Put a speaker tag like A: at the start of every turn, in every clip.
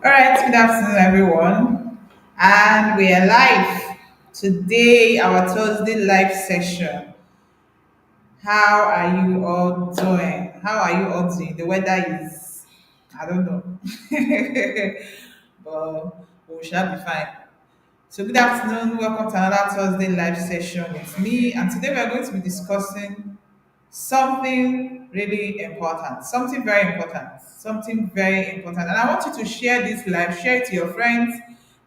A: All right, good afternoon, everyone. And we are live today, our Thursday live session. How are you all doing? How are you all doing? The weather is, I don't know, but we shall be fine. So, good afternoon. Welcome to another Thursday live session with me. And today we are going to be discussing something really important, something very important, something very important. And I want you to share this live, share it to your friends,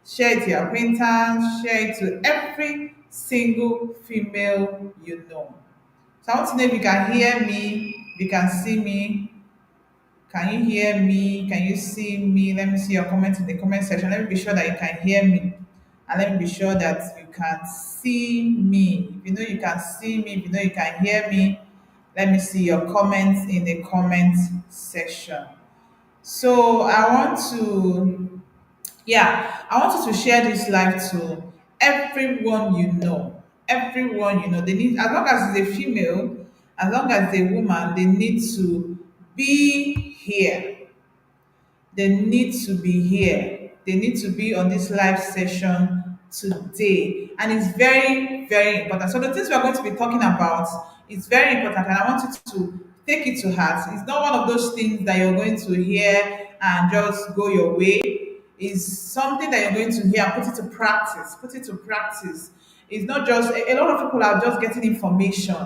A: share it to your acquaintance, share it to every single female you know. So I want to know if you can hear me, if you can see me. Can you hear me? Can you see me? Let me see your comments in the comment section. Let me be sure that you can hear me. And let me be sure that you can see me. If you know you can see me, if you know you can hear me, let me see your comments in the comment section. So I want to, yeah, I want you to share this live to everyone you know. Everyone you know. They need, as long as it's a female, as long as it's a woman, they need to be here. They need to be here. They need to be on this live session today. And it's very, very important. So the things we're going to be talking about is very important. And I want you to take it to heart. It's not one of those things that you're going to hear and just go your way. It's something that you're going to hear and put it to practice. Put it to practice. It's not just, a lot of people are just getting information.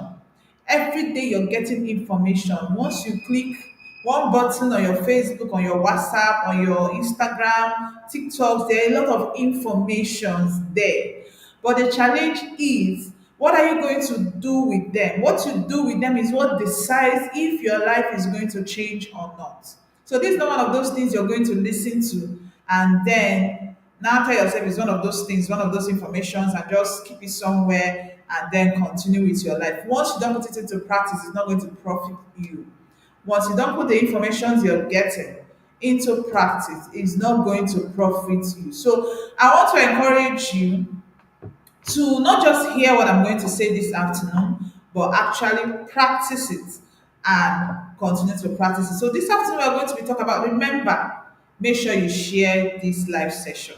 A: Every day you're getting information. Once you click one button on your Facebook, on your WhatsApp, on your Instagram, TikTok, there are a lot of informations there. But the challenge is, what are you going to do with them? What you do with them is what decides if your life is going to change or not. So this is not one of those things you're going to listen to and then now tell yourself it's one of those things, one of those informations, and just keep it somewhere and then continue with your life. Once you don't put it into practice, it's not going to profit you. Once you don't put the information you're getting into practice, it's not going to profit you. So I want to encourage you to not just hear what I'm going to say this afternoon, but actually practice it and continue to practice it. So this afternoon we're going to be talking about, remember, make sure you share this live session.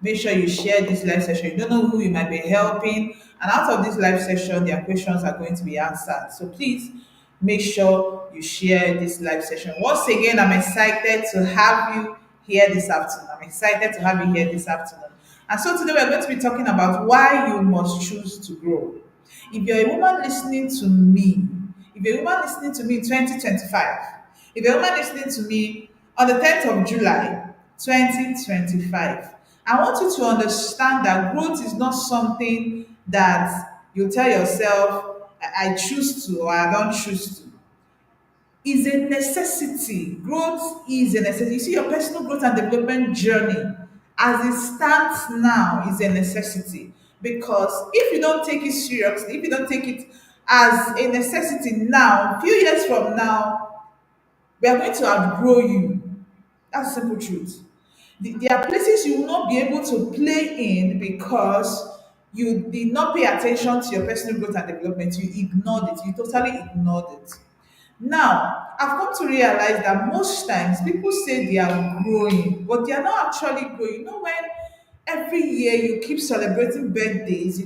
A: Make sure you share this live session. You don't know who you might be helping. And out of this live session, their questions are going to be answered. So please make sure you share this live session. Once again, I'm excited to have you here this afternoon. I'm excited to have you here this afternoon. And so today we're going to be talking about why you must choose to grow. If you're a woman listening to me, if you're a woman listening to me in 2025, if you're a woman listening to me on the 10th of July, 2025, I want you to understand that growth is not something that you tell yourself, I choose to or I don't choose to. Is a necessity. Growth is a necessity. You see, your personal growth and development journey, as it stands now, is a necessity. Because if you don't take it seriously, if you don't take it as a necessity now, a few years from now, we are going to outgrow you. That's the simple truth. There are places you will not be able to play in because you did not pay attention to your personal growth and development. You ignored it. You totally ignored it. Now, I've come to realize that most times people say they are growing, but they are not actually growing. You know, when every year you keep celebrating birthdays,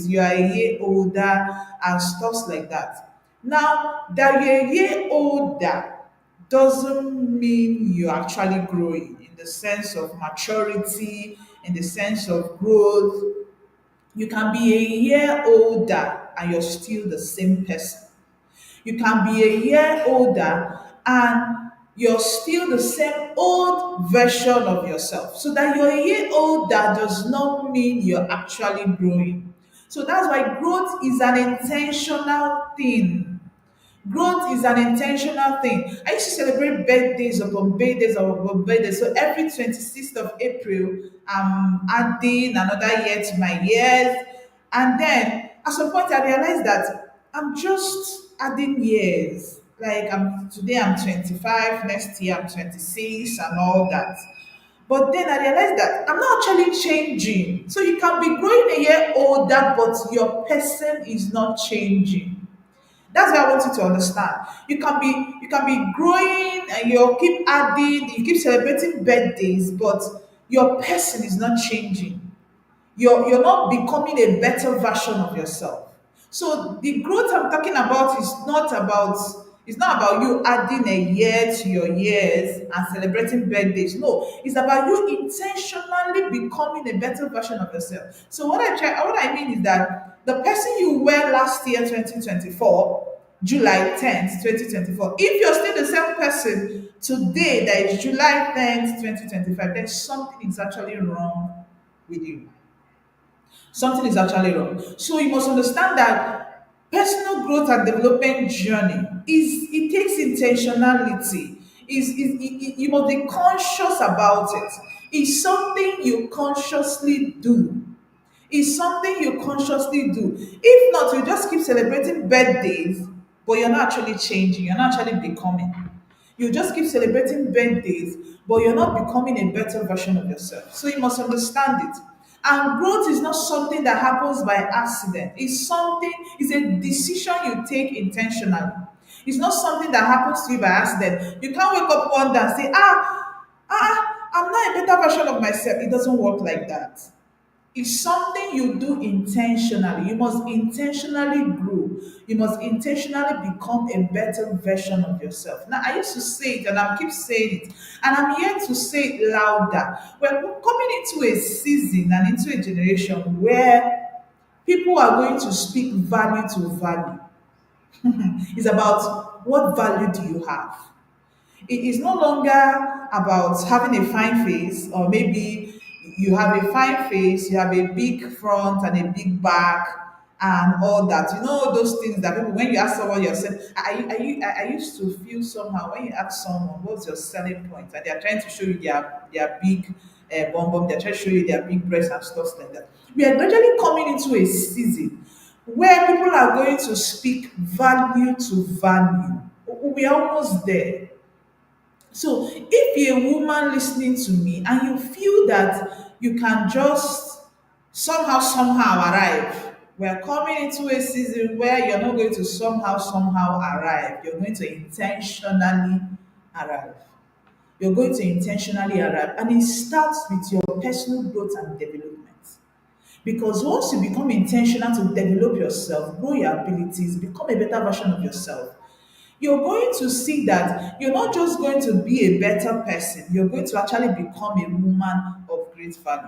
A: you are a year older and stuff like that. Now, that you're a year older doesn't mean you're actually growing in the sense of maturity, in the sense of growth. You can be a year older and you're still the same person. You can be a year older and you're still the same old version of yourself. So that you're a year older does not mean you're actually growing. So that's why growth is an intentional thing. Growth is an intentional thing. I used to celebrate birthdays upon birthdays upon birthdays. So every 26th of April, I'm adding another year to my years. And then at some point, I realized that I'm just adding years. Like today I'm 25, next year I'm 26, and all that. But then I realized that I'm not actually changing. So you can be growing a year older, but your person is not changing. That's what I want you to understand. You can be growing and you keep adding, you keep celebrating birthdays, but your person is not changing. You're not becoming a better version of yourself. So the growth I'm talking about is not about you adding a year to your years and celebrating birthdays. No, it's about you intentionally becoming a better version of yourself. So what I mean is that the person you were last year, 2024, July 10th, 2024, if you're still the same person today, that is July 10th, 2025, then something is actually wrong with you. Something is actually wrong. So you must understand that personal growth and development journey is it takes intentionality. You must be conscious about it. It's something you consciously do. It's something you consciously do. If not, you just keep celebrating birthdays, but you're not actually changing, you're not actually becoming. You just keep celebrating birthdays, but you're not becoming a better version of yourself. So you must understand it. And growth is not something that happens by accident. It's a decision you take intentionally. It's not something that happens to you by accident. You can't wake up one day and say, I'm not a better version of myself. It doesn't work like that. It's something you do intentionally. You must intentionally grow. You must intentionally become a better version of yourself. Now, I used to say it and I keep saying it, and I'm here to say it louder. We're coming into a season and into a generation where people are going to speak value to value. It's about what value do you have? It is no longer about having a fine face, or maybe you have a fine face, you have a big front and a big back and all that. You know those things that people, when you ask someone yourself, I used to feel somehow when you ask someone what's your selling point, and they are trying to show you their big bum bum, they're trying to show you their big breasts and stuff like that. We are gradually coming into a season where people are going to speak value to value. We are almost there. So if you're a woman listening to me and you feel that you can just somehow arrive, we're coming into a season where you're not going to somehow arrive. You're going to intentionally arrive. You're going to intentionally arrive. And it starts with your personal growth and development. Because once you become intentional to develop yourself, grow your abilities, become a better version of yourself, you're going to see that you're not just going to be a better person, you're going to actually become a woman of great value.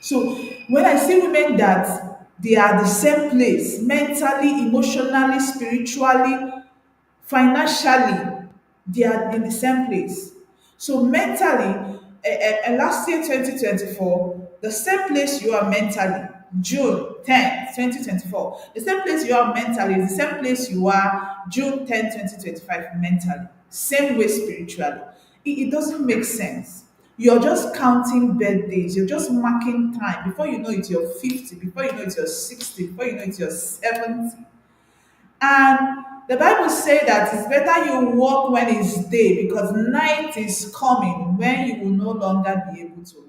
A: So when I see women that they are the same place mentally, emotionally, spiritually, financially, they are in the same place. So mentally, last year 2024, the same place you are mentally, June 10th, 2024, the same place you are mentally is the same place you are June 10th, 2025 mentally. Same way spiritually. It doesn't make sense. You're just counting birthdays, you're just marking time. Before you know it, you're 50, before you know it, you're 60, before you know it, you're 70. And the Bible says that it's better you walk when it's day, because night is coming when you will no longer be able to work.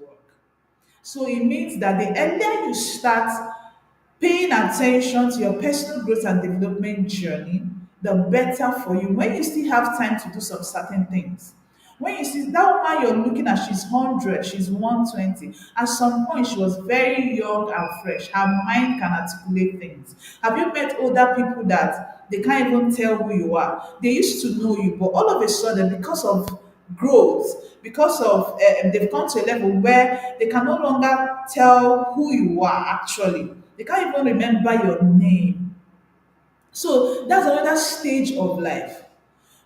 A: So it means that the earlier you start paying attention to your personal growth and development journey, the better for you. When you still have time to do some certain things. When you see that woman you're looking at, she's 100, she's 120. At some point, she was very young and fresh. Her mind can articulate things. Have you met older people that they can't even tell who you are? They used to know you, but all of a sudden, because of growth, because of they've come to a level where they can no longer tell who you are actually. They can't even remember your name. So that's another stage of life.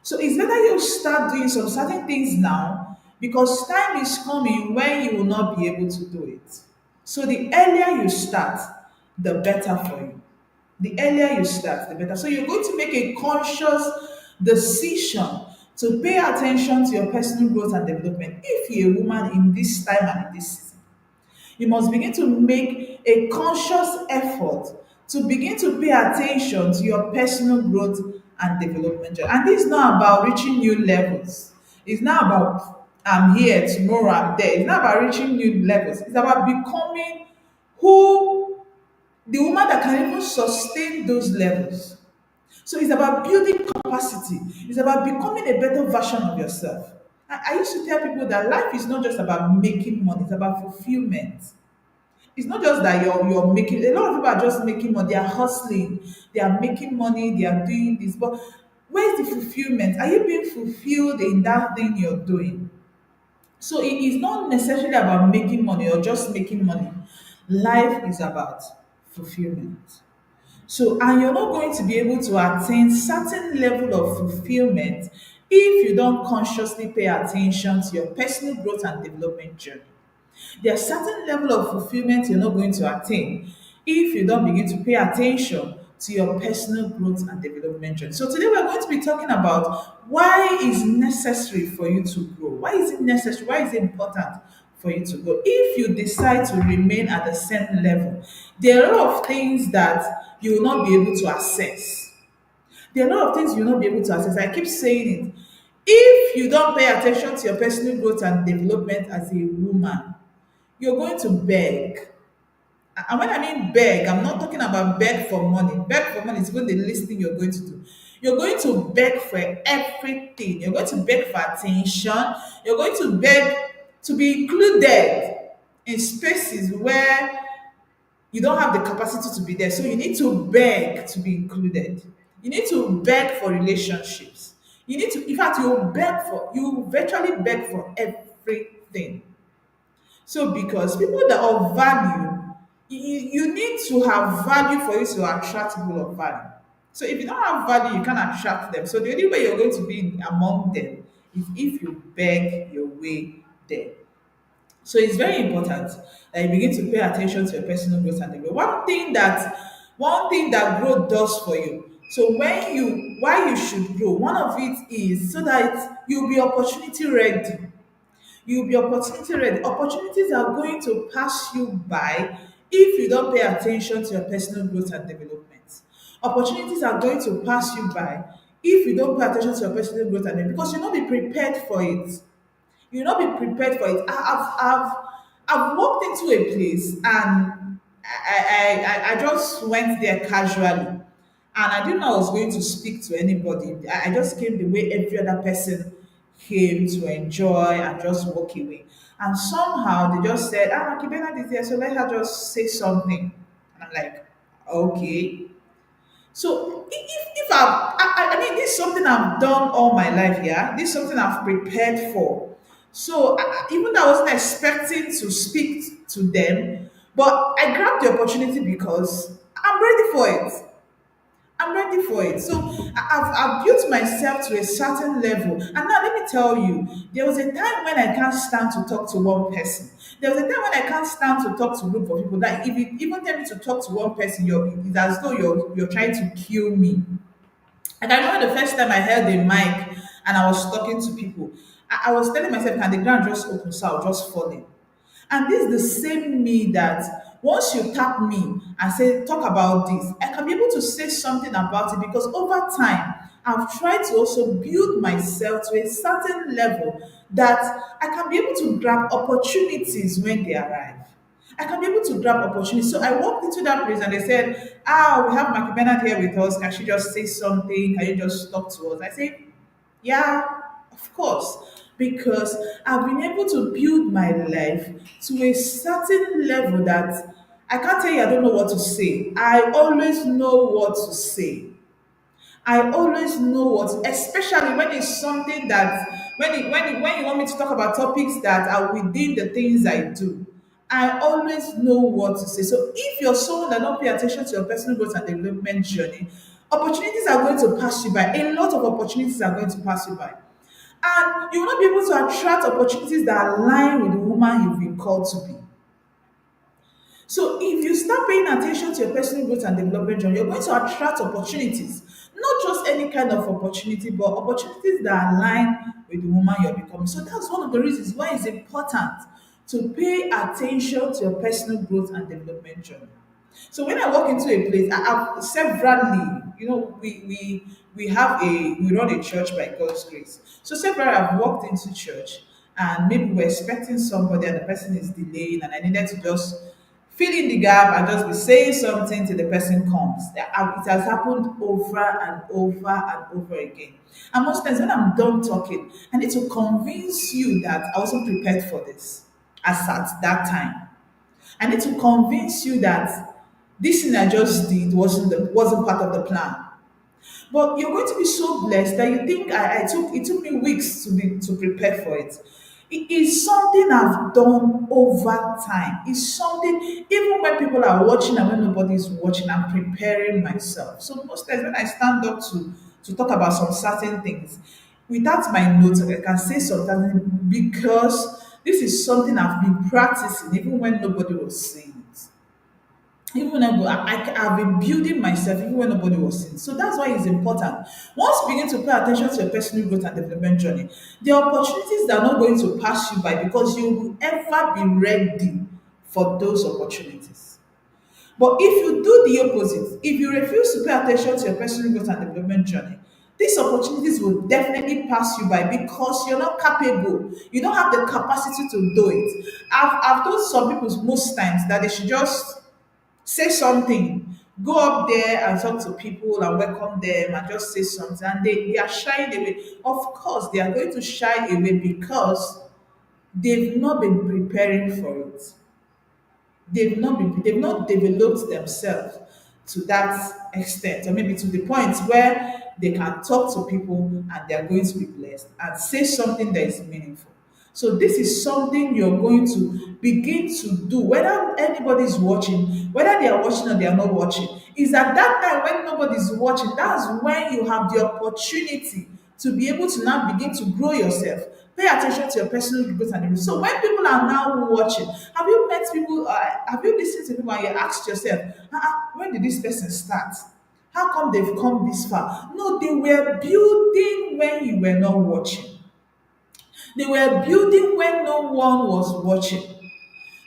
A: So it's better you start doing some certain things now, because time is coming when you will not be able to do it. So the earlier you start, the better for you. The earlier you start, the better. So you're going to make a conscious decision to pay attention to your personal growth and development if you're a woman in this time and in this season. You must begin to make a conscious effort to begin to pay attention to your personal growth and development journey. And this is not about reaching new levels. It's not about I'm here, tomorrow I'm there. It's not about reaching new levels. It's about becoming who the woman that can even sustain those levels. So it's about building capacity. It's about becoming a better version of yourself. I used to tell people that life is not just about making money, it's about fulfillment. It's not just that you're making, a lot of people are just making money, they are hustling, they are making money, they are doing this. But where's the fulfillment? Are you being fulfilled in that thing you're doing? So it is not necessarily about making money or just making money. Life is about fulfillment. So, and you're not going to be able to attain certain level of fulfillment if you don't consciously pay attention to your personal growth and development journey. There are certain level of fulfillment you're not going to attain if you don't begin to pay attention to your personal growth and development journey. So today we're going to be talking about why is necessary for you to grow. Why is it necessary? Why is it important for you to grow? If you decide to remain at the same level, there are a lot of things that you will not be able to access. There are a lot of things you'll not be able to access. I keep saying it. If you don't pay attention to your personal growth and development as a woman, you're going to beg. And when I mean beg, I'm not talking about beg for money. Beg for money is even the least thing you're going to do. You're going to beg for everything. You're going to beg for attention. You're going to beg to be included in spaces where you don't have the capacity to be there. So you need to beg to be included. You need to beg for relationships. You need to, in fact, you virtually beg for everything. So because people that of value, you need to have value for you to attract people of value. So if you don't have value, you can't attract them. So the only way you're going to be among them is if you beg your way there. So it's very important that you begin to pay attention to your personal growth and development. One thing that growth does for you. So why you should grow, one of it is so that you'll be opportunity ready. You'll be opportunity ready. Opportunities are going to pass you by if you don't pay attention to your personal growth and development. Opportunities are going to pass you by if you don't pay attention to your personal growth and development because you'll not be prepared for it. You'll not be prepared for it. I've walked into a place and I just went there casually. And I didn't know I was going to speak to anybody. I just came the way every other person came to enjoy and just walk away. And somehow they just said, Maki Bernard is here, so let her just say something. And I'm like, okay. So if I mean, this is something I've done all my life, yeah. This is something I've prepared for. So even though I wasn't expecting to speak to them, but I grabbed the opportunity because I'm ready for it. I'm ready for it. So I've built myself to a certain level. And now let me tell you, there was a time when I can't stand to talk to one person. There was a time when I can't stand to talk to a group of people. That if you even tell me to talk to one person, it's as though you're trying to kill me. And I remember the first time I held a mic and I was talking to people, I was telling myself, can the ground just open so I'll just fall in? And this is the same me that once you tap me and say, talk about this, I can be able to say something about it because over time, I've tried to also build myself to a certain level that I can be able to grab opportunities when they arrive. I can be able to grab opportunities. So I walked into that place and they said, we have Maki Bernard here with us. Can she just say something? Can you just talk to us? I said, yeah, of course. Because I've been able to build my life to a certain level that I can't tell you I don't know what to say. I always know what to say. I always know what, especially when it's something that when you want me to talk about topics that are within the things I do, I always know what to say. So if you're someone that don't pay attention to your personal growth and development journey, opportunities are going to pass you by. A lot of opportunities are going to pass you by. And you will not be able to attract opportunities that align with the woman you've been called to be. So if you start paying attention to your personal growth and development journey, you're going to attract opportunities. Not just any kind of opportunity, but opportunities that align with the woman you're becoming. So that's one of the reasons why it's important to pay attention to your personal growth and development journey. So when I walk into a place, I have severally, we run a church by God's grace. So several I've walked into church and maybe we're expecting somebody and the person is delaying and I needed to just fill in the gap and just be saying something till the person comes. It has happened over and over and over again. And most times when I'm done talking, I need to convince you that I wasn't prepared for this as at that time. I need to convince you that this thing I just did wasn't part of the plan. But you're going to be so blessed that you think I took it took me weeks to prepare for it. It is something I've done over time. It's something even when people are watching and when nobody's watching, I'm preparing myself. So most times when I stand up to talk about some certain things, without my notes, I can say something because this is something I've been practicing even when nobody was saying it. Even when I've been building myself even when nobody was seeing. So that's why it's important. Once you begin to pay attention to your personal growth and development journey, the opportunities are not going to pass you by because you will ever be ready for those opportunities. But if you do the opposite, if you refuse to pay attention to your personal growth and development journey, these opportunities will definitely pass you by because you're not capable. You don't have the capacity to do it. I've told some people most times that they should just say something, go up there and talk to people and welcome them and just say something, and they are shying away. Of course they are going to shy away because they've not been preparing for it. They've not developed themselves to that extent, or maybe to the point where they can talk to people and they are going to be blessed and say something that is meaningful. So this is something you're going to begin to do, whether anybody is watching, whether they are watching or they are not watching. Is at that time when nobody's watching, that's when you have the opportunity to be able to now begin to grow yourself. Pay attention to your personal growth and development. So when people are now watching, have you met people? Have you listened to people and you asked yourself, when did this person start? How come they've come this far? No, they were building when you were not watching. They were building when no one was watching.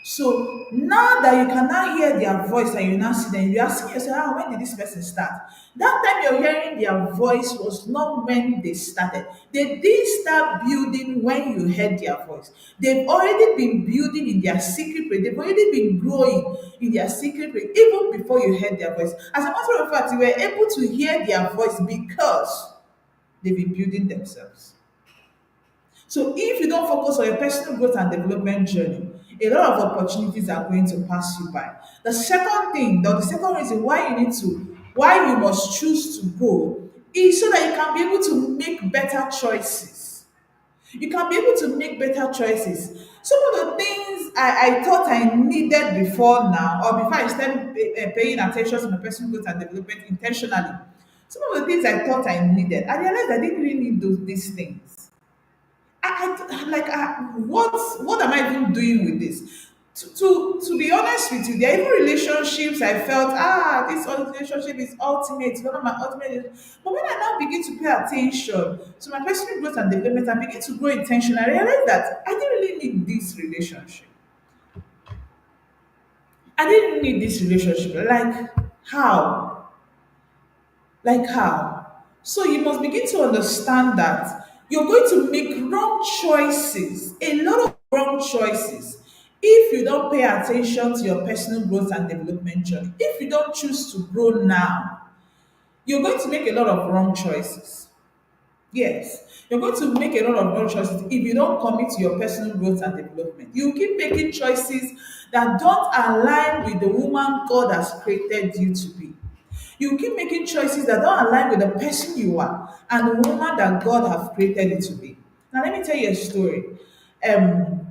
A: So now that you can now hear their voice and you now see them, you are asking yourself, when did this person start? That time you're hearing their voice was not when they started. They did start building when you heard their voice. They've already been building in their secret place. They've already been growing in their secret place even before you heard their voice. As a matter of fact, you were able to hear their voice because they've been building themselves. So if you don't focus on your personal growth and development journey, a lot of opportunities are going to pass you by. The second thing, the second reason why you must choose to grow is so that you can be able to make better choices. You can be able to make better choices. Some of the things I thought I needed before now, or before I started paying attention to my personal growth and development intentionally, some of the things I thought I needed, I realized I didn't really need these things. What am I even doing with this? To be honest with you, there are even relationships I felt, this relationship is ultimate, it's one of my ultimate. But when I now begin to pay attention to my personal growth and development and begin to grow intentionally, I realized that I didn't really need this relationship. I didn't need this relationship. Like how? Like how? So you must begin to understand that you're going to make wrong choices, a lot of wrong choices, if you don't pay attention to your personal growth and development journey. If you don't choose to grow now, you're going to make a lot of wrong choices. Yes, you're going to make a lot of wrong choices if you don't commit to your personal growth and development. You keep making choices that don't align with the woman God has created you to be. You keep making choices that don't align with the person you are and the woman that God have created you to be. Now, let me tell you a story. Um,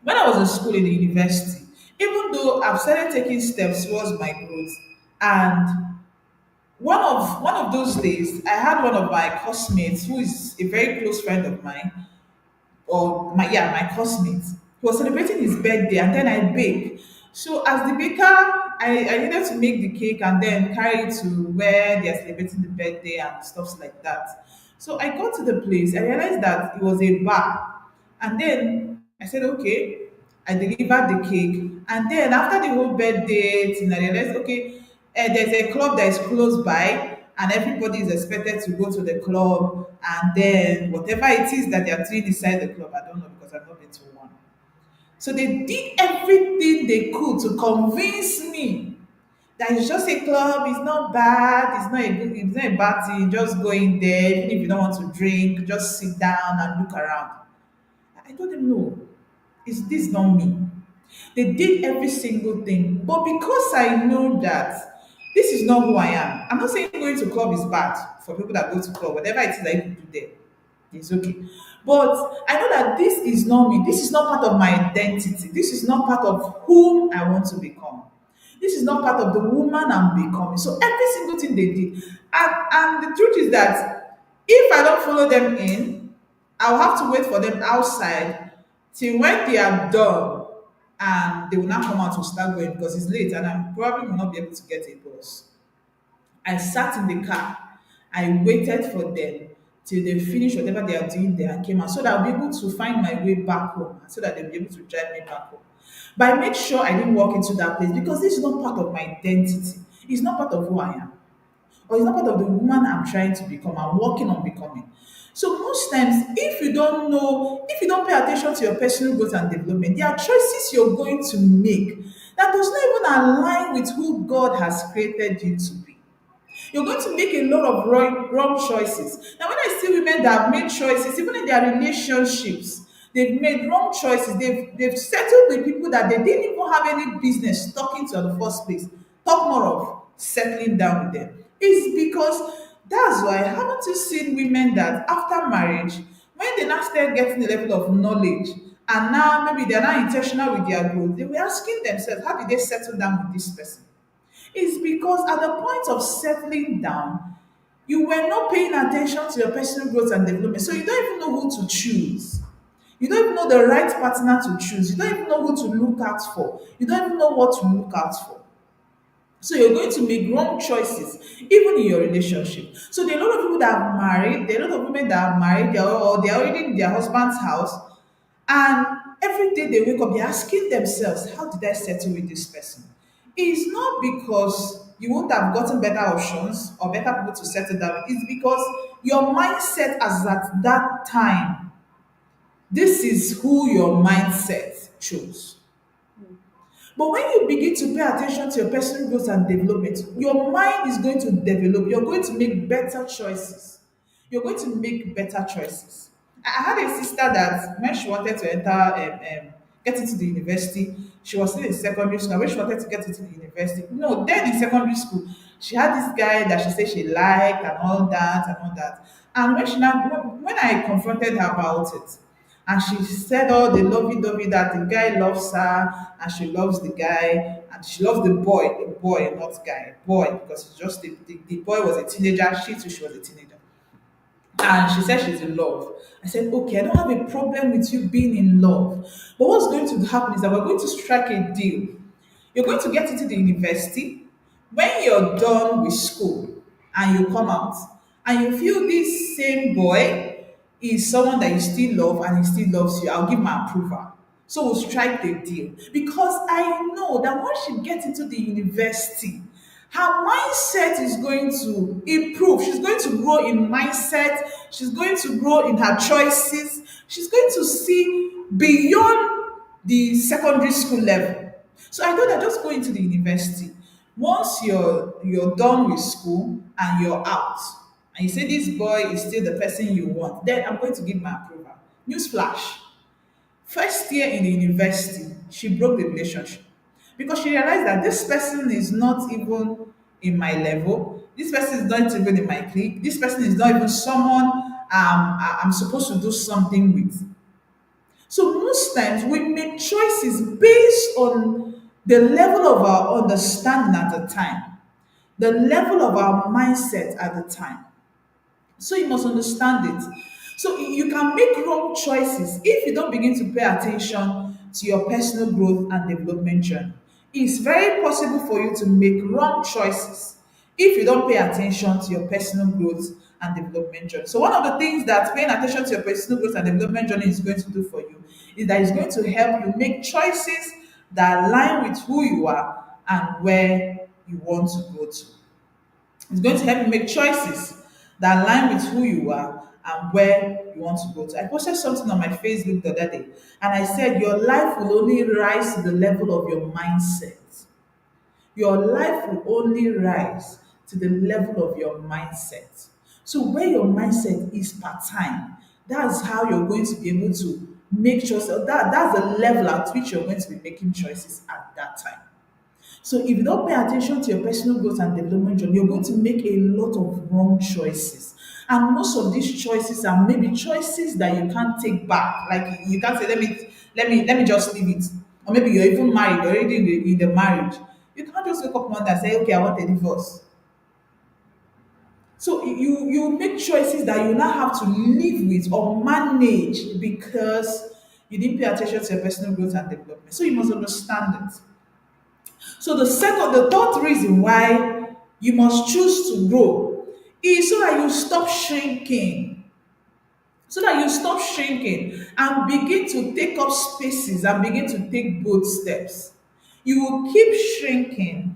A: when I was in school in the university, even though I've started taking steps towards my growth, and one of those days, I had one of my classmates who is a very close friend of mine, or my classmate. He was celebrating his birthday, and then I baked. So as the baker, I needed to make the cake and then carry it to where they're celebrating the birthday and stuff like that. So I got to the place. I realized that it was a bar, and then I said, okay. I delivered the cake, and then after the whole birthday thing, I realized, okay, there's a club that is close by, and everybody is expected to go to the club, and then whatever it is that they are doing inside the club, I don't know because I've not been to one. So they did everything they could to convince me that it's just a club, it's not bad, it's not a bad thing, just go in there, even if you don't want to drink, just sit down and look around. I told them no, is this not me? They did every single thing. But because I know that this is not who I am, I'm not saying going to club is bad for people that go to club, whatever it is that you do there, it's okay. But I know that this is not me. This is not part of my identity. This is not part of whom I want to become. This is not part of the woman I'm becoming. So every single thing they did. And the truth is that if I don't follow them in, I'll have to wait for them outside till when they are done and they will not come out to start going because it's late and I probably will not be able to get a bus. I sat in the car. I waited for them till they finished whatever they are doing there and came out so that I'll be able to find my way back home and so that they'll be able to drive me back home. But I made sure I didn't walk into that place because this is not part of my identity. It's not part of who I am. Or it's not part of the woman I'm trying to become. I'm working on becoming. So most times, if you don't know, if you don't pay attention to your personal growth and development, there are choices you're going to make that does not even align with who God has created you to be. You're going to make a lot of wrong choices. Now, when I see women that have made choices, even in their relationships, they've made wrong choices. They've settled with people that they didn't even have any business talking to in the first place. Talk more of settling down with them. It's because that's why haven't you seen women that after marriage, when they now start getting a level of knowledge, and now maybe they're not intentional with their growth, they were asking themselves, how did they settle down with this person? Is because at the point of settling down, you were not paying attention to your personal growth and development. So you don't even know who to choose. You don't even know the right partner to choose. You don't even know who to look out for. You don't even know what to look out for. So you're going to make wrong choices, even in your relationship. So there are a lot of people that are married, there are a lot of women that are married, they're already in their husband's house, and every day they wake up, they're asking themselves, how did I settle with this person? It's not because you won't have gotten better options or better people to settle down with. It's because your mindset as at that time, this is who your mindset chose. But when you begin to pay attention to your personal growth and development, your mind is going to develop. You're going to make better choices. You're going to make better choices. I had a sister that when she wanted to enter, get into the university, she was still in secondary school. And when she wanted to get into the university, no, then in secondary school, she had this guy that she said she liked and all that and all that. And when I confronted her about it, and she said all the lovey-dovey that the guy loves her and she loves the guy and she loves the boy, not guy, boy, because it's just the boy was a teenager, she was a teenager. And she said she's in love. I said, okay, I don't have a problem with you being in love. But what's going to happen is that we're going to strike a deal. You're going to get into the university. When you're done with school and you come out and you feel this same boy is someone that you still love and he still loves you, I'll give my approval. So we'll strike the deal. Because I know that once she gets into the university, her mindset is going to improve. She's going to grow in mindset. She's going to grow in her choices. She's going to see beyond the secondary school level. So I know that just go into the university. Once you're done with school and you're out, and you say this boy is still the person you want, then I'm going to give my approval. Newsflash. First year in the university, she broke the relationship because she realized that this person is not even in my level. This person is not even in my clique. This person is not even someone I'm supposed to do something with. So most times we make choices based on the level of our understanding at the time, the level of our mindset at the time. So you must understand it. So you can make wrong choices if you don't begin to pay attention to your personal growth and development journey. It's very possible for you to make wrong choices if you don't pay attention to your personal growth and development journey. So one of the things that paying attention to your personal growth and development journey is going to do for you is that it's going to help you make choices that align with who you are and where you want to go to. It's going to help you make choices that align with who you are and where you want to go to. I posted something on my Facebook the other day, and I said, your life will only rise to the level of your mindset. Your life will only rise to the level of your mindset. So where your mindset is part time, that's how you're going to be able to make choices. That's the level at which you're going to be making choices at that time. So if you don't pay attention to your personal growth and development journey, you're going to make a lot of wrong choices. And most of these choices are maybe choices that you can't take back. Like you can't say, let me just leave it. Or maybe you're even married, you're already in the marriage. You can't just wake up one day and say, okay, I want a divorce. So you make choices that you now have to live with or manage because you didn't pay attention to your personal growth and development. So you must understand it. So the third reason why you must choose to grow is so that you stop shrinking. So that you stop shrinking and begin to take up spaces and begin to take bold steps. You will keep shrinking.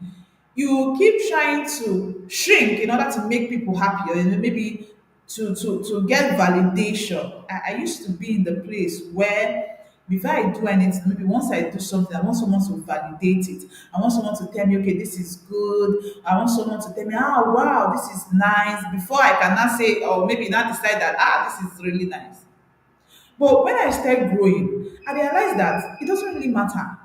A: You will keep trying to shrink in order to make people happy, or maybe to get validation. I used to be in the place where before I do anything, maybe once I do something, I want someone to validate it. I want someone to tell me, okay, this is good. I want someone to tell me, oh wow, this is nice. Before I can now say, or maybe not decide that, this is really nice. But when I start growing, I realize that it doesn't really matter.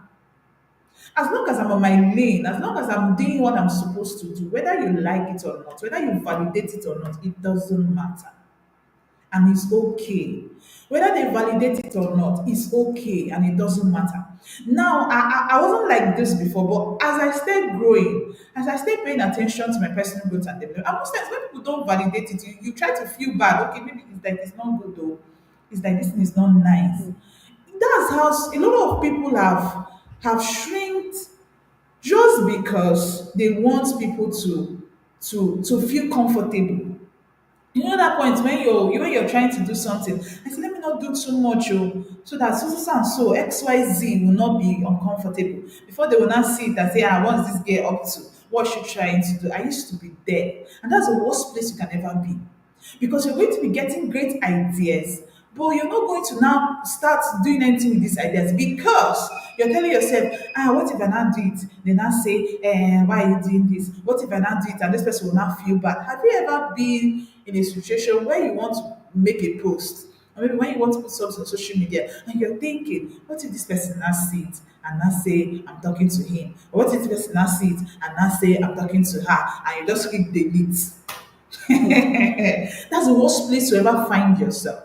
A: As long as I'm on my lane, as long as I'm doing what I'm supposed to do, whether you like it or not, whether you validate it or not, it doesn't matter. And it's okay. Whether they validate it or not, it's okay and it doesn't matter. Now, I wasn't like this before, but as I start growing, as I start paying attention to my personal growth and development, and most times when people don't validate it, you try to feel bad. Okay, maybe it's like it's not good though. It's like this thing is not nice. That's how a lot of people have shrinked just because they want people to feel comfortable. You know that point when you're trying to do something, I say, let me not do too much, so that so and so XYZ will not be uncomfortable. Before they will not see it and say, what's this girl up to? What's she trying to do? I used to be there. And that's the worst place you can ever be. Because you're going to be getting great ideas, but you're not going to now start doing anything with these ideas because you're telling yourself, what if I not do it? They now say, why are you doing this? What if I not do it? And this person will not feel bad. Have you ever been in a situation where you want to make a post? Or maybe when you want to put something on social media and you're thinking, what if this person now see it and now say, I'm talking to him? Or what if this person now see it and now say, I'm talking to her? And you just click delete. That's the worst place to ever find yourself.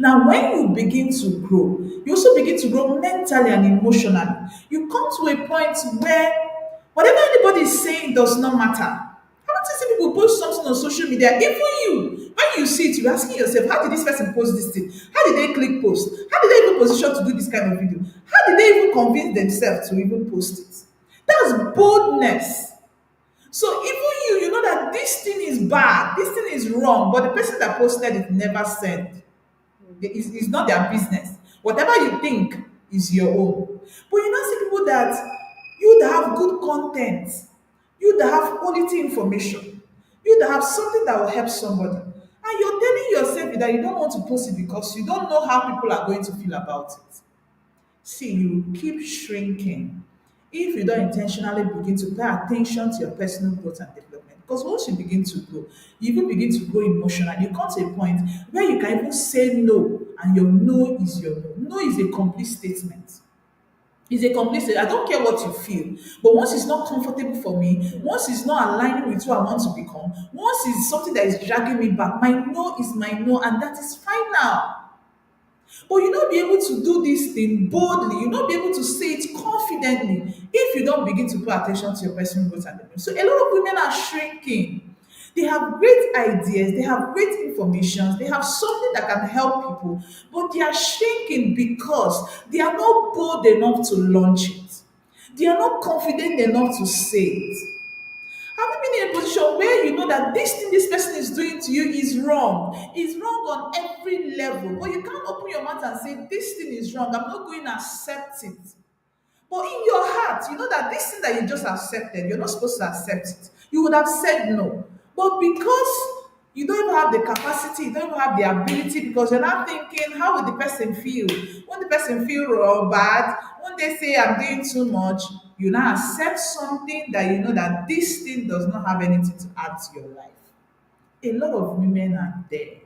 A: Now, when you begin to grow, you also begin to grow mentally and emotionally. You come to a point where whatever anybody is saying does not matter. How many times people post something on social media, even you, when you see it, you're asking yourself, how did this person post this thing? How did they click post? How did they even position to do this kind of video? How did they even convince themselves to even post it? That's boldness. So even you know that this thing is bad, this thing is wrong, but the person that posted it never said. It's not their business. Whatever you think is your own. But you now see people that you that have good content, you that have quality information, you that have something that will help somebody, and you're telling yourself that you don't want to post it because you don't know how people are going to feel about it. See, you keep shrinking if you don't intentionally begin to pay attention to your personal growth and development. Because once you begin to grow, you even begin to grow emotionally. You come to a point where you can even say no, and your no is your no. No is a complete statement. It's a complete statement. I don't care what you feel, but once it's not comfortable for me, once it's not aligning with who I want to become, once it's something that is dragging me back, my no is my no, and that is final. But you not be able to do this thing boldly, you not be able to say it confidently if you don't begin to pay attention to your personal growth and development. So a lot of women are shrinking. They have great ideas, they have great information, they have something that can help people, but they are shrinking because they are not bold enough to launch it. They are not confident enough to say it. Have you been in a position where you know that this thing this person is doing to you is wrong? It's wrong on every level, but you can't open your mouth and say, this thing is wrong. I'm not going to accept it. But in your heart, you know that this thing that you just accepted, you're not supposed to accept it. You would have said no. But because You don't even have the capacity, you don't even have the ability because you're not thinking, how will the person feel? When the person feel bad, when they say I'm doing too much, you now accept something that you know that this thing does not have anything to add to your life. A lot of women are there.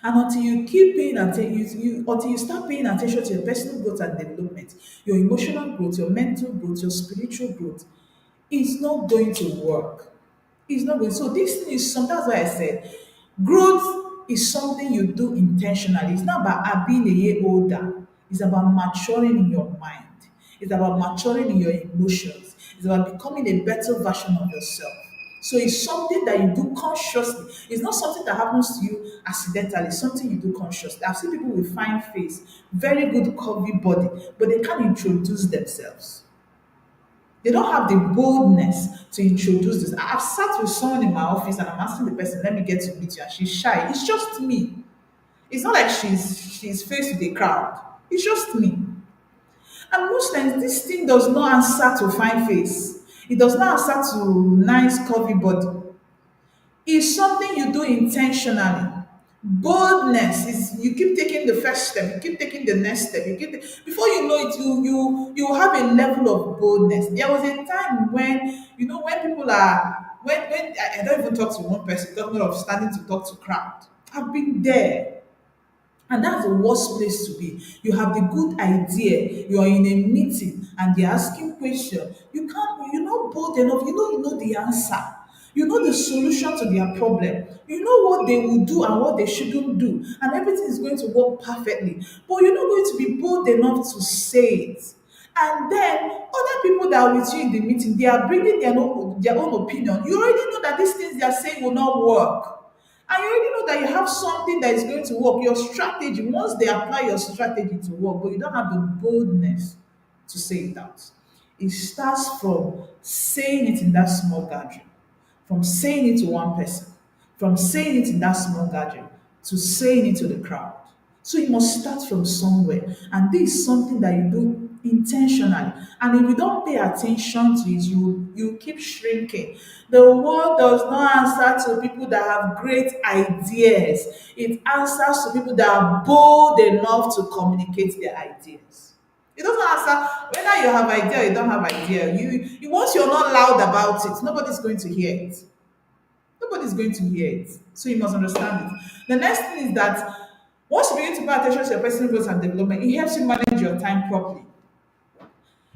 A: And until you keep paying attention, until you start paying attention to your personal growth and development, your emotional growth, your mental growth, your spiritual growth, it's not going to work. It's not going. So this thing is some. That's why I said growth is something you do intentionally. It's not about being a year older. It's about maturing in your mind. It's about maturing in your emotions. It's about becoming a better version of yourself. So it's something that you do consciously. It's not something that happens to you accidentally. It's something you do consciously. I've seen people with fine face, very good curvy body, but they can't introduce themselves. They don't have the boldness to introduce this. I've sat with someone in my office and I'm asking the person, let me get to meet you, and she's shy. It's just me. It's not like she's faced with a crowd. It's just me. And most times this thing does not answer to fine face. It does not answer to nice curvy body. It's something you do intentionally. Boldness is you keep taking the first step, you keep taking the next step, before you know it, you have a level of boldness. There was a time when when people are when I don't even talk to one person, talking of standing to talk to crowd. I've been there. And that's the worst place to be. You have the good idea, you are in a meeting and they're asking questions. You're not bold enough, you know the answer. You know the solution to their problem. You know what they will do and what they shouldn't do. And everything is going to work perfectly. But you're not going to be bold enough to say it. And then other people that are with you in the meeting, they are bringing their own opinion. You already know that these things they are saying will not work. And you already know that you have something that is going to work. Your strategy, once they apply your strategy to work, but you don't have the boldness to say it out. It starts from saying it in that small gathering, from saying it to one person, from saying it in that small gathering to saying it to the crowd. So you must start from somewhere. And this is something that you do intentionally. And if you don't pay attention to it, you keep shrinking. The world does not answer to people that have great ideas. It answers to people that are bold enough to communicate their ideas. It doesn't answer whether you have idea or you don't have idea. Once you're not loud about it, nobody's going to hear it. Nobody's going to hear it. So you must understand it. The next thing is that once you begin to pay attention to your personal growth and development, it helps you manage your time properly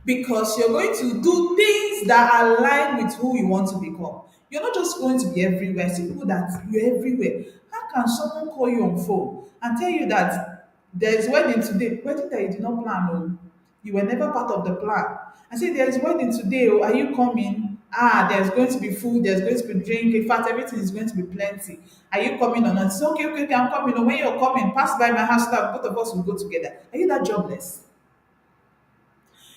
A: because you're going to do things that align with who you want to become. You're not just going to be everywhere. See people that you're everywhere. How can someone call you on phone and tell you that there's wedding today? Wedding that you did not plan, oh, you were never part of the plan. I say there's wedding today, oh, are you coming? Ah, there's going to be food, there's going to be drink. In fact, everything is going to be plenty. Are you coming or not? It's okay, okay, okay, I'm coming. Oh, when you're coming, pass by my house, now both of us will go together. Are you that jobless?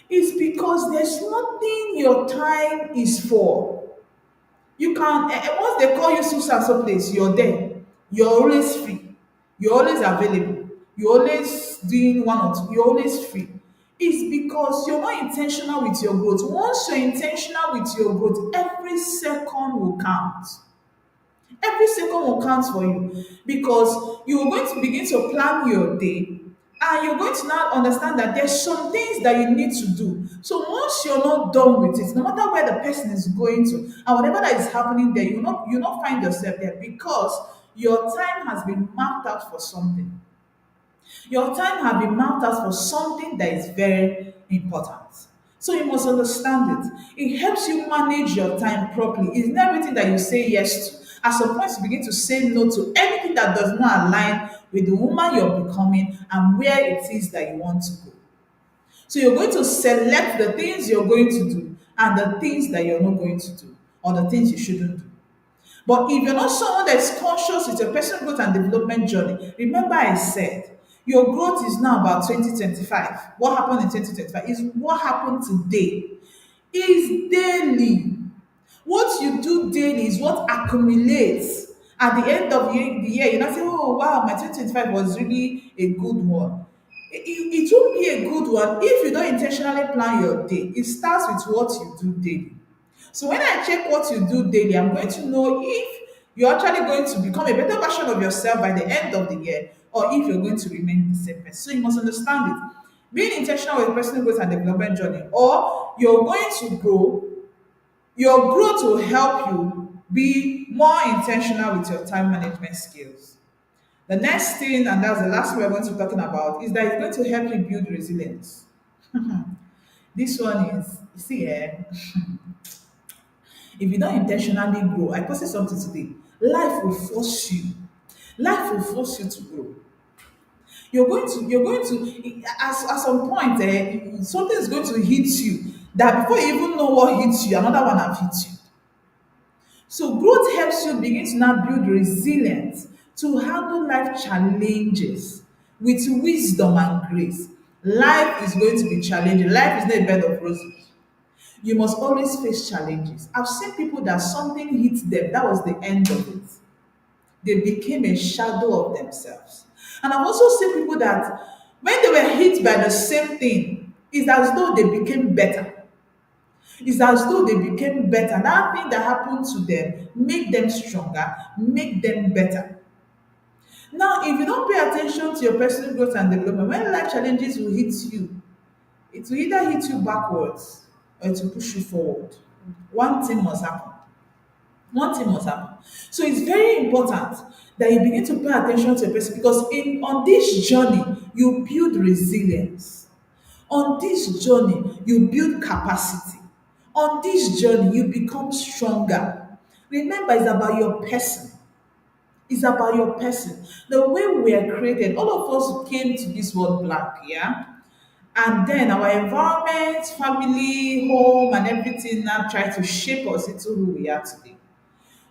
A: It's because there's nothing your time is for. You can once they call you so and so place, you're there. You're always free. You're always available. You're always doing one or two. You're always free. It's because you're not intentional with your growth. Once you're intentional with your growth, every second will count. Every second will count for you because you're going to begin to plan your day and you're going to now understand that there's some things that you need to do. So once you're not done with it, no matter where the person is going to and whatever that is happening there, you not find yourself there because your time has been mapped out for something. Your time has been mapped out for something that is very important. So you must understand it. It helps you manage your time properly. It's not everything that you say yes to. At some point, you begin to say no to anything that does not align with the woman you're becoming and where it is that you want to go. So you're going to select the things you're going to do and the things that you're not going to do, or the things you shouldn't do. But if you're not someone that is conscious with your personal growth and development journey, remember I said your growth is now about 2025. What happened in 2025 is what happened today. Is daily. What you do daily is what accumulates. At the end of the year, you not say, oh wow, my 2025 was really a good one. It won't be a good one if you don't intentionally plan your day. It starts with what you do daily. So when I check what you do daily, I'm going to know if You're actually going to become a better version of yourself by the end of the year, or if you're going to remain the same person. So you must understand it. Being intentional with personal growth and development journey, or you're going to grow, your growth will help you be more intentional with your time management skills. The next thing, and that's the last thing we're going to be talking about, is that it's going to help you build resilience. This one is, you see, if you don't intentionally grow, I posted something today. Life will force you. Life will force you to grow. You're going to, at some point, something is going to hit you that before you even know what hits you, another one have hit you. So growth helps you begin to now build resilience to handle life challenges with wisdom and grace. Life is going to be challenging. Life is not a bed of roses. You must always face challenges. I've seen people that something hit them, that was the end of it. They became a shadow of themselves. And I've also seen people that when they were hit by the same thing, it's as though they became better. It's as though they became better. That thing that happened to them make them stronger, make them better. Now, if you don't pay attention to your personal growth and development, when life challenges will hit you, it will either hit you backwards or it will push you forward. One thing must happen. One thing must happen. So it's very important that you begin to pay attention to a person, because in on this journey you build resilience. On this journey you build capacity. On this journey you become stronger. Remember, it's about your person. It's about your person. The way we are created, all of us came to this world black, yeah? And then our environment, family, home, and everything now try to shape us into who we are today.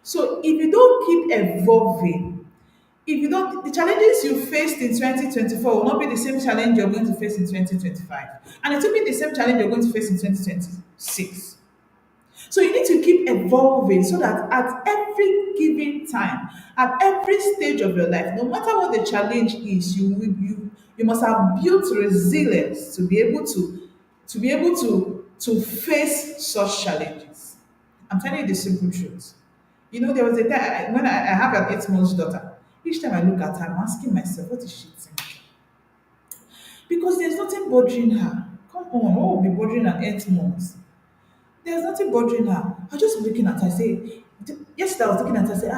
A: So if you don't keep evolving, if you don't, the challenges you faced in 2024 will not be the same challenge you're going to face in 2025. And it will be the same challenge you're going to face in 2026. So you need to keep evolving so that at every given time, at every stage of your life, no matter what the challenge is, you must have built resilience to be able to face such challenges. I'm telling you the simple truth. You know, there was a time when I have an 8 months daughter. Each time I look at her, I'm asking myself, what is she thinking? Because there's nothing bothering her. Come on, what will be bothering her 8 months? There's nothing bothering her. I just be looking at her, say, yesterday I was looking at her, say,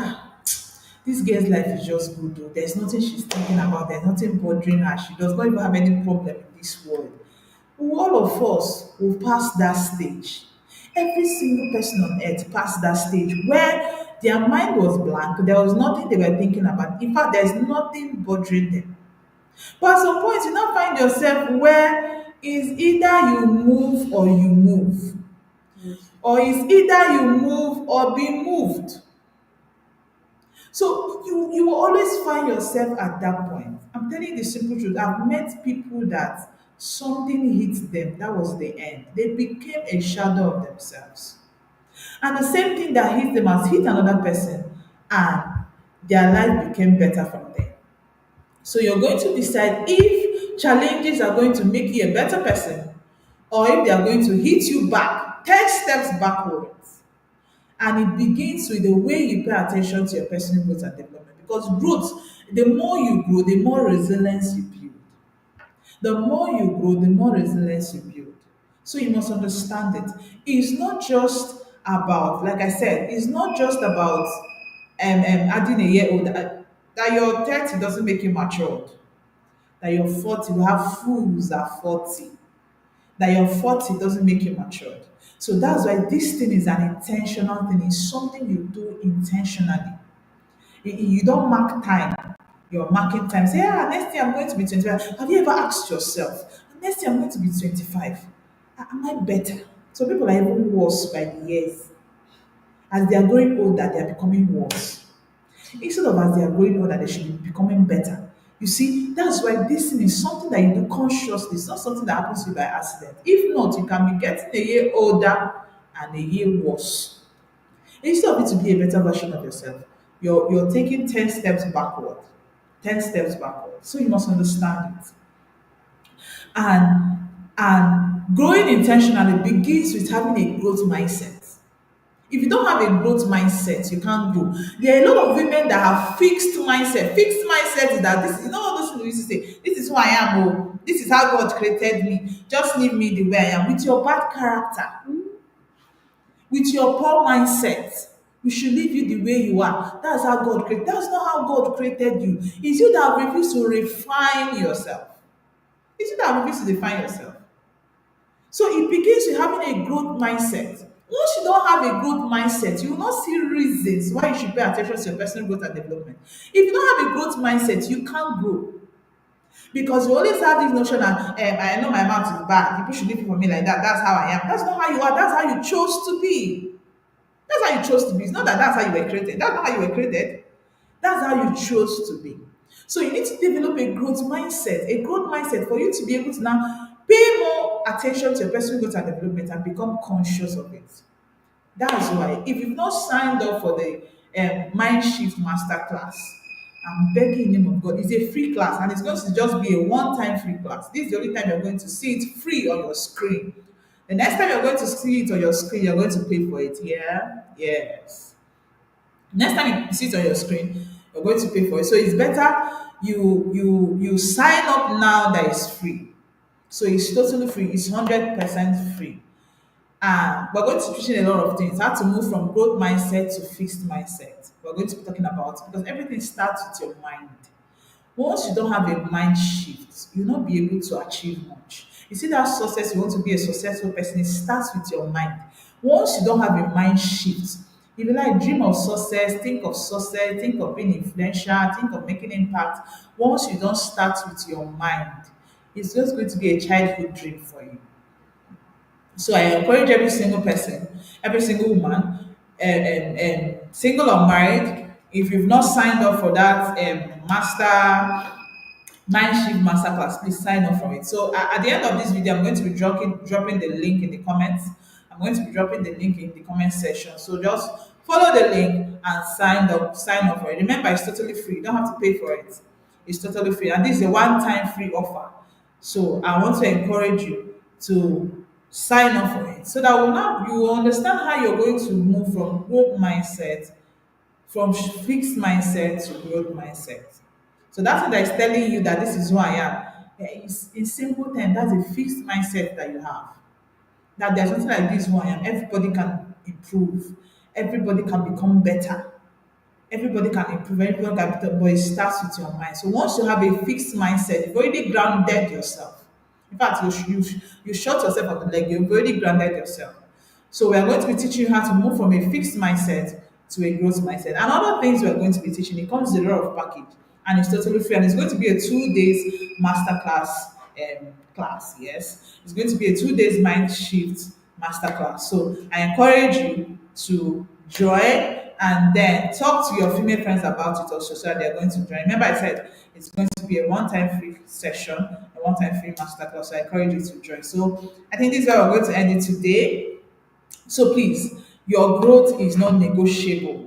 A: this girl's life is just good though. There's nothing she's thinking about, there's nothing bothering her. She does not even have any problem in this world. All of us will pass that stage. Every single person on earth passed that stage where their mind was blank. There was nothing they were thinking about. In fact, there's nothing bothering them. But at some point, you now find yourself where is either you move or you move, or is either you move or be moved. So you will always find yourself at that point. I'm telling you the simple truth. I've met people that something hit them, that was the end. They became a shadow of themselves. And the same thing that hit them has hit another person, and their life became better from there. So you're going to decide if challenges are going to make you a better person, or if they are going to hit you back 10 steps backwards. And it begins with the way you pay attention to your personal growth and development. Because growth, the more you grow, the more resilience you build. The more you grow, the more resilience you build. So you must understand it. It's not just about, like I said, it's not just about adding a year old. That your 30 doesn't make you matured. That you're 40, we have fools at 40. That you're 40 doesn't make you matured. So that's why this thing is an intentional thing. It's something you do intentionally. You don't mark time. You're marking time. Say, next year I'm going to be 25. Have you ever asked yourself, next year I'm going to be 25? Am I better? So people are even worse by the years. As they are growing older, they are becoming worse. Instead of as they are growing older, they should be becoming better. You see, that's why this thing is something that you do consciously. It's not something that happens to you by accident. If not, you can be getting a year older and a year worse. Instead of it to be a better version of yourself, you're taking 10 steps backward. 10 steps backward. So you must understand it. And growing intentionally begins with having a growth mindset. If you don't have a growth mindset, you can't grow. There are a lot of women that have fixed mindset. Fixed mindset is that this, you know, all those things we used to say, this is who I am, oh, this is how God created me. Just leave me the way I am. With your bad character, with your poor mindset, we should leave you the way you are. That's how God created. That's not how God created you. It's you that have refused to refine yourself. It's you that have refused to define yourself. So it begins with having a growth mindset. Once you don't have a growth mindset, you will not see reasons why you should pay attention to your personal growth and development. If you don't have a growth mindset, you can't grow. Because you always have this notion that I know my mouth is bad. People should live for me like that. That's how I am. That's not how you are. That's how you chose to be. That's how you chose to be. It's not that that's how you were created. That's not how you were created. That's how you chose to be. So you need to develop a growth mindset, for you to be able to now pay more attention to your personal growth and development and become conscious of it. That's why, if you've not signed up for the Mind Shift Masterclass, I'm begging in the name of God. It's a free class and it's going to just be a one-time free class. This is the only time you're going to see it free on your screen. The next time you're going to see it on your screen, you're going to pay for it. Yeah? Yes. Next time you see it on your screen, you're going to pay for it. So it's better you sign up now that is free. So it's totally free. It's 100% free. And we're going to be teaching a lot of things. How to move from growth mindset to fixed mindset. We're going to be talking about because everything starts with your mind. Once you don't have a mind shift, you'll not be able to achieve much. You see that success, you want to be a successful person, it starts with your mind. Once you don't have a mind shift, if you like dream of success, think of being influential, think of making impact. Once you don't start with your mind, it's just going to be a childhood dream for you. So I encourage every single person, every single woman, single or married, if you've not signed up for that Mind Shift Masterclass, please sign up for it. So at the end of this video, I'm going to be dropping the link in the comments. I'm going to be dropping the link in the comment section. So just follow the link and sign up for it. Remember, it's totally free. You don't have to pay for it. It's totally free. And this is a one-time free offer. So I want to encourage you to sign up for it so that you will understand how you're going to move from growth mindset, from fixed mindset to growth mindset. So that's what is telling you that this is who I am. In simple terms, that's a fixed mindset that you have. That there's nothing like this who I am. Everybody can improve. Everybody can become better. Everybody can improve. Everybody can be better, but it starts with your mind. So once you have a fixed mindset, you've already grounded yourself. In fact, you shot yourself on the leg. You've already grounded yourself. So we are going to be teaching you how to move from a fixed mindset to a growth mindset. And other things we are going to be teaching, it comes with a lot of package and it's totally free. And it's going to be a 2 days masterclass class. Yes, it's going to be a 2 days mind shift masterclass. So I encourage you to join and then talk to your female friends about it also so that they're going to join. Remember, I said it's going to be a one-time free session, a one-time free masterclass. So I encourage you to join. So I think this is where we're going to end it today. So please, your growth is not negotiable.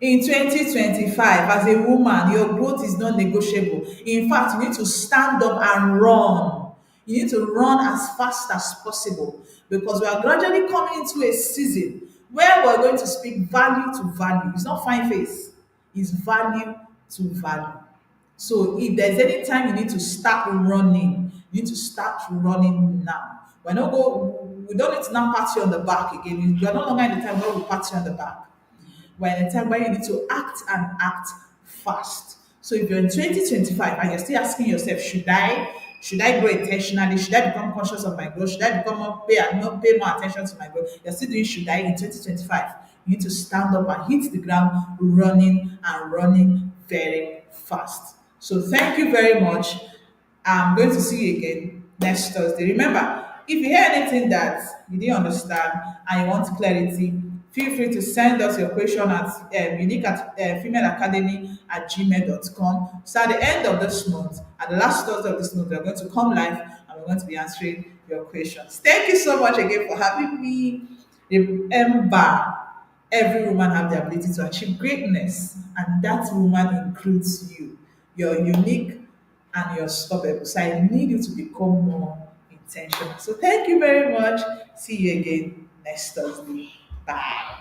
A: In 2025, as a woman, your growth is not negotiable. In fact, you need to stand up and run. You need to run as fast as possible because we are gradually coming into a season where we're going to speak value to value. It's not fine face, it's value to value. So if there's any time you need to start running, you need to start running now. We don't need to now pat you on the back again. You're no longer in the time where we pat you on the back. We're in a time where you need to act and act fast. So if you're in 2025 and you're still asking yourself, should I grow intentionally? Should I become conscious of my growth? Should I become pay more attention to my growth? You're still doing should I in 2025. You need to stand up and hit the ground running and running very fast. So thank you very much. I'm going to see you again next Thursday. Remember, if you hear anything that you didn't understand and you want clarity, feel free to send us your question at unique at femaleacademy@gmail.com. So at the end of this month, at the last Thursday of this month, we're going to come live and we're going to be answering your questions. Thank you so much again for having me. Remember, every woman has the ability to achieve greatness, and that woman includes you. You're unique and you're stoppable. So I need you to become more intentional. So thank you very much. See you again next Thursday. Bye.